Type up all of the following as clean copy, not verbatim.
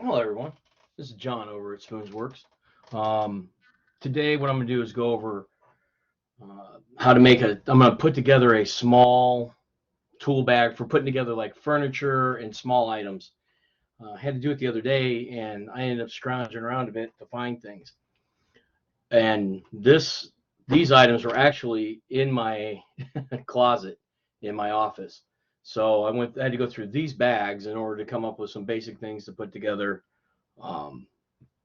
Hello, everyone. This is John over at Spoons Works. Today, what I'm going to do is go over how to make a. I'm going to put together a small tool bag for putting together like furniture and small items. I had to do it the other day, and I ended up scrounging around a bit to find things. And these items were actually in my closet in my office. So I had to go through these bags in order to come up with some basic things to put together. Um,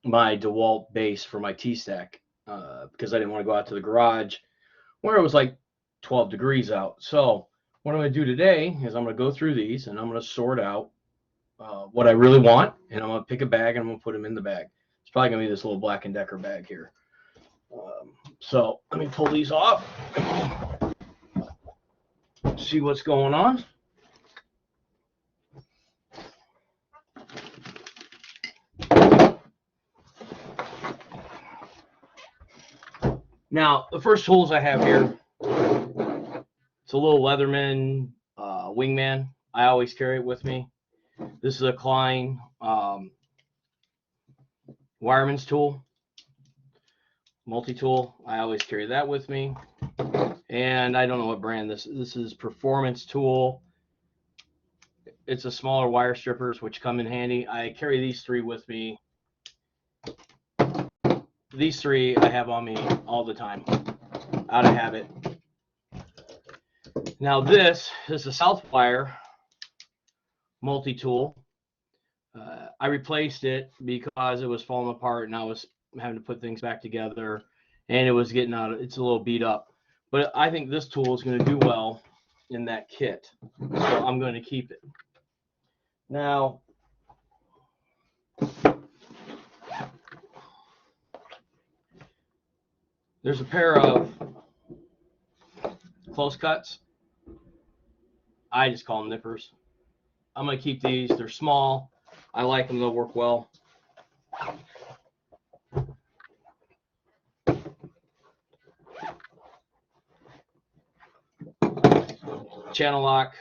my DeWalt base for my T-stack because I didn't want to go out to the garage where it was like 12 degrees out. So what I'm going to do today is I'm going to go through these and I'm going to sort out what I really want, and I'm going to pick a bag and I'm going to put them in the bag. It's probably going to be this little Black & Decker bag here. So let me pull these off, see what's going on. Now, the first tools I have here, it's a little Leatherman Wingman. I always carry it with me. This is a Klein wireman's tool, multi-tool. I always carry that with me. And I don't know what brand this is. Performance tool. It's a smaller wire strippers, which come in handy. I carry these three with me. These three I have on me all the time, out of habit. Now this is a Southwire multi-tool. I replaced it because it was falling apart and I was having to put things back together, and it was getting out. It's a little beat up, but I think this tool is going to do well in that kit, so I'm going to keep it. Now, there's a pair of close cuts. I just call them nippers. I'm going to keep these. They're small. I like them. They'll work well. Channel lock.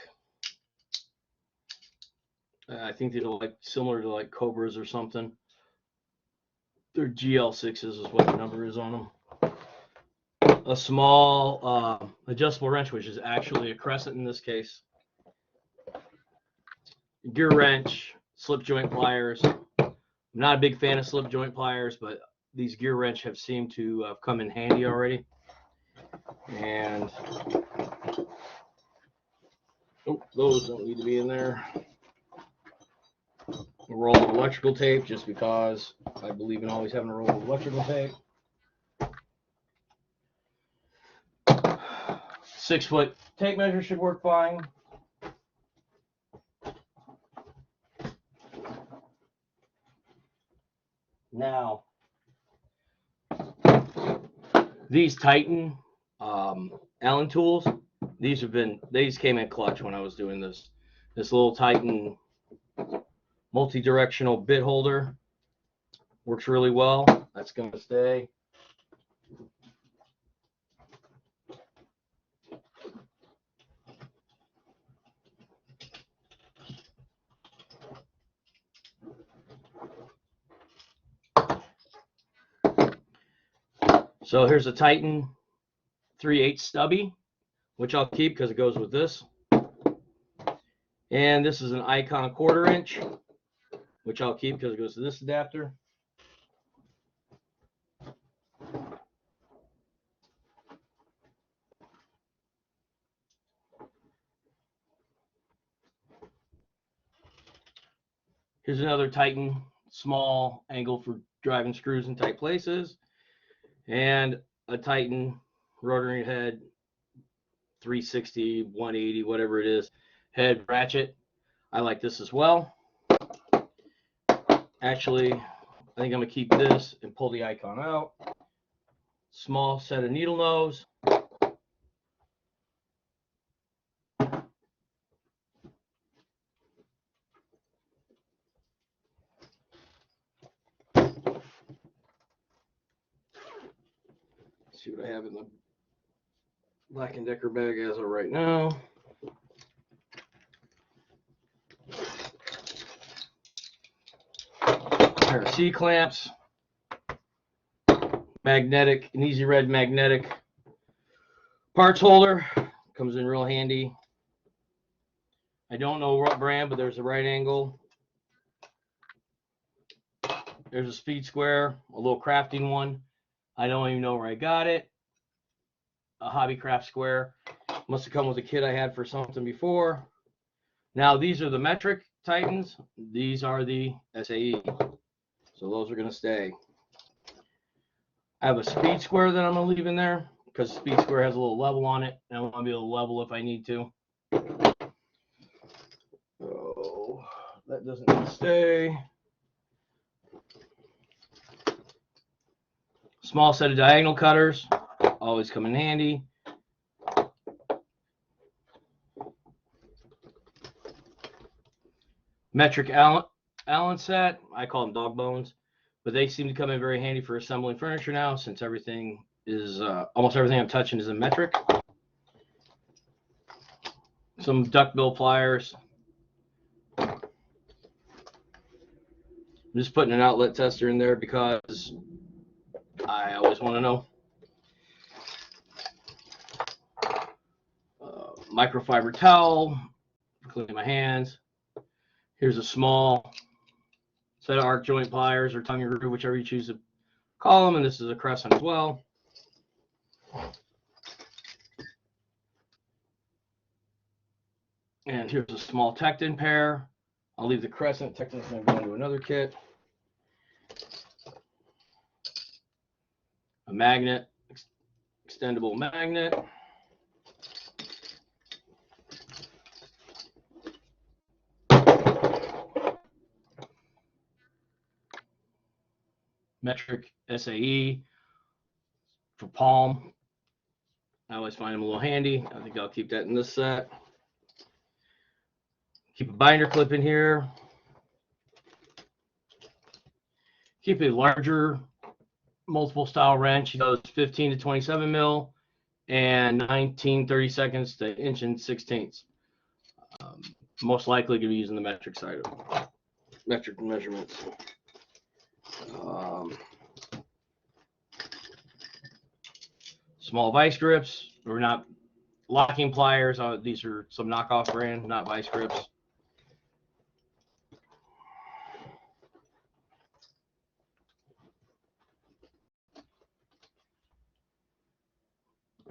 I think they're like similar to like Cobras or something. They're GL6s is what the number is on them. A small adjustable wrench, which is actually a crescent in this case. Gear wrench, slip joint pliers. I'm not a big fan of slip joint pliers, but these gear wrench have seemed to come in handy already. And those don't need to be in there. A roll of electrical tape, just because I believe in always having a roll of electrical tape. 6-foot tape measure should work fine. Now, these Titan Allen tools, these came in clutch when I was doing this. This little Titan multi-directional bit holder works really well. That's going to stay. So here's a Titan 3/8 stubby, which I'll keep because it goes with this. And this is an Icon 1/4 inch, which I'll keep because it goes to this adapter. Here's another Titan small angle for driving screws in tight places, and a Titan rotary head 360, 180, whatever it is, head ratchet. I like this as well. Actually, I think I'm going to keep this and pull the Icon out. Small set of needle nose. See what I have in the Black & Decker bag as of right now. C-clamps, magnetic, an easy red magnetic parts holder, comes in real handy. I don't know what brand, but there's a right angle. There's a speed square, a little crafting one. I don't even know where I got it. A Hobbycraft square. Must have come with a kit I had for something before. Now these are the metric Titans. These are the SAE. So those are going to stay. I have a speed square that I'm going to leave in there because the speed square has a little level on it. And I want to be able to level if I need to. Oh, that doesn't need to stay. Small set of diagonal cutters. Always come in handy. Metric Allen set. I call them dog bones, but they seem to come in very handy for assembling furniture now, since everything is almost everything I'm touching is in metric. Some duckbill pliers. I'm just putting an outlet tester in there because I always want to know. Microfiber towel, cleaning my hands. Here's a small set of arc joint pliers or tongue and groove, whichever you choose to call them, and this is a crescent as well. And here's a small Tecton pair. I'll leave the crescent. Tecton's going to go into another kit. A magnet, extendable magnet. Metric SAE for palm. I always find them a little handy. I think I'll keep that in this set. Keep a binder clip in here. Keep a larger multiple style wrench. It goes 15 to 27 mil and 19/32 to inch and 1/16. Most likely going to be using the metric side of metric measurements. Small vice grips. We're not locking pliers. These are some knockoff brand, not vice grips.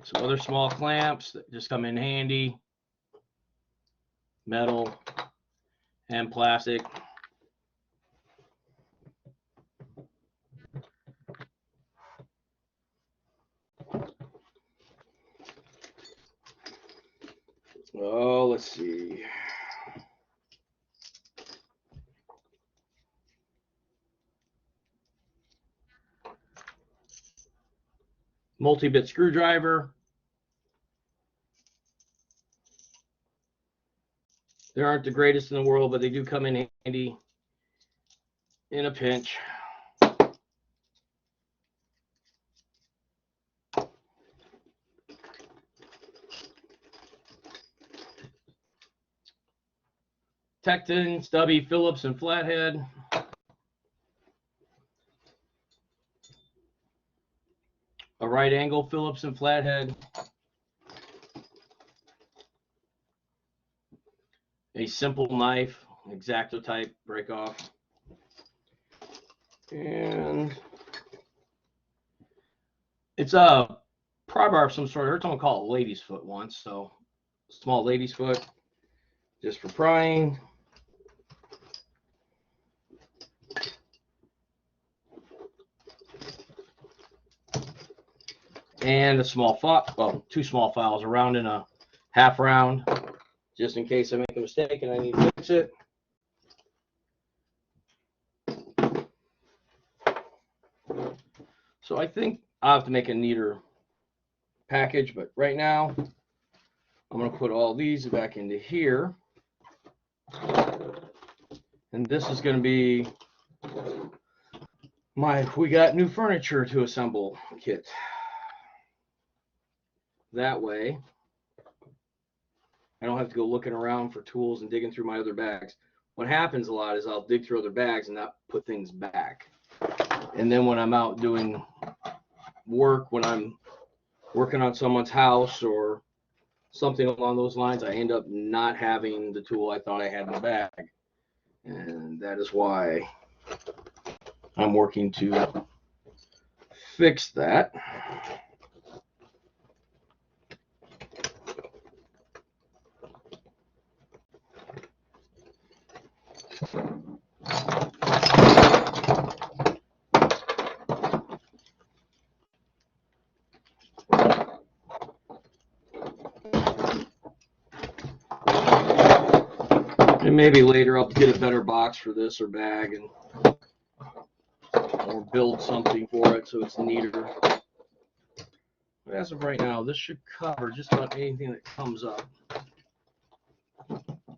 Some other small clamps that just come in handy. Metal and plastic. Oh, let's see. Multi-bit screwdriver. They aren't the greatest in the world, but they do come in handy in a pinch. Tecton, stubby, Phillips, and flathead. A right angle Phillips and flathead. A simple knife, X-Acto type break off. And it's a pry bar of some sort. I heard someone call it lady's foot once, so small lady's foot just for prying. And a small file, well, two small files, a round and a half round, just in case I make a mistake and I need to fix it. So I think I'll have to make a neater package, but right now I'm going to put all these back into here. And this is going to be my "we got new furniture to assemble" kit. That way I don't have to go looking around for tools and digging through my other bags. what happens a lot is I'll dig through other bags and not put things back. And then when I'm out doing work, when I'm working on someone's house or something along those lines, I end up not having the tool I thought I had in the bag. And that is why I'm working to fix that. And maybe later I'll get a better box for this or bag and or build something for it so it's neater. But as of right now, this should cover just about anything that comes up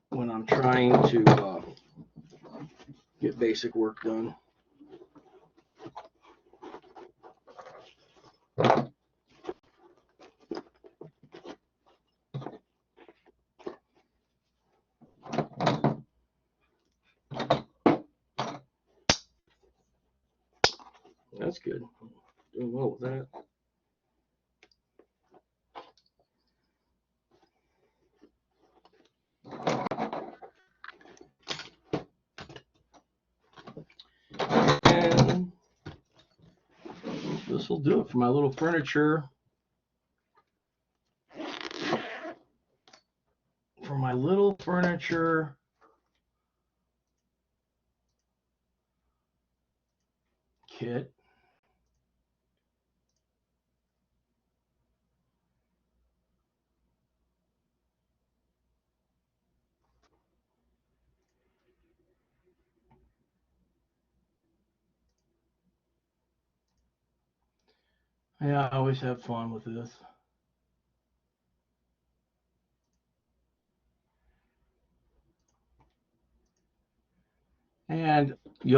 when I'm trying to get basic work done. That's good. Doing well with that. And this will do it for my little furniture. For my little furniture kit. Yeah, I always have fun with this. And you